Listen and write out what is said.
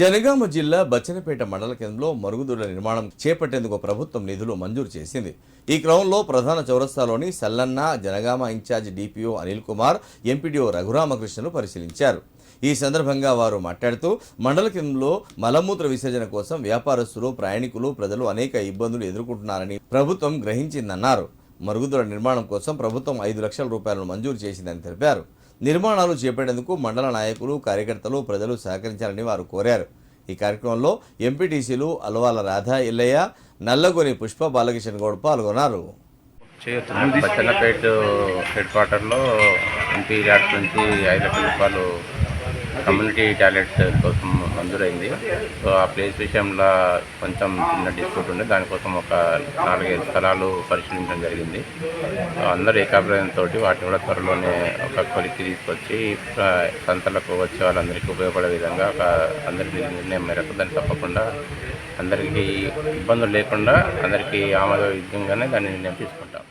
జనగామ జిల్లా బచ్చనపేట మండల కేంద్రంలో మరుగుదొడ్ల నిర్మాణం చేపట్టేందుకు ప్రభుత్వం నిధులు మంజూరు చేసింది. ఈ క్రమంలో ప్రధాన చౌరస్తాలోని సల్లన్న, Janagama in-charge DPO Anil Kumar, MPDO రఘురామకృష్ణను పరిశీలించారు. ఈ సందర్భంగా వారు మాట్లాడుతూ మండల కేంద్రంలో మలమూత్ర విసర్జన కోసం వ్యాపారస్తులు, ప్రయాణికులు, ప్రజలు అనేక ఇబ్బందులు ఎదుర్కొంటున్నారని ప్రభుత్వం గ్రహించిందన్నారు. మరుగుదొడ్ల నిర్మాణం కోసం ప్రభుత్వం 5 లక్షల రూపాయలను మంజూరు చేసిందని తెలిపారు. నిర్మాణాలు చేపట్టేందుకు మండల నాయకులు, కార్యకర్తలు, ప్రజలు సహకరించాలని వారు కోరారు. ఈ కార్యక్రమంలో ఎంపీటీసీలు అల్వాల రాధా ఎల్లయ్య, నల్లగొని పుష్ప బాలకిషన్ గౌడ్ పాల్గొన్నారు. బచ్చన్నపేట హెడ్ క్వార్టర్లో ఎంపీ ల్యాడ్స్ నుంచి 5 లక్షల రూపాయలు కమ్యూనిటీ టాయిలెట్ కోసం మంజూరైంది. సో ఆ ప్లేస్ విషయంలో కొంచెం చిన్న డిస్ప్యూట్ ఉండే, దానికోసం ఒక 4-5 స్థలాలు పరిశీలించడం జరిగింది. సో అందరూ ఏకాభిప్రాయంతో వాటిని కూడా త్వరలోనే ఒక కొలిక్కి తీసుకొచ్చి సంతలకు వచ్చే వాళ్ళందరికీ ఉపయోగపడే విధంగా అందరికీ నిర్ణయం మేరకు దాన్ని తప్పకుండా అందరికీ ఇబ్బందులు లేకుండా అందరికీ ఆమోదయోగ్యంగానే దాన్ని నిర్ణయం తీసుకుంటాం.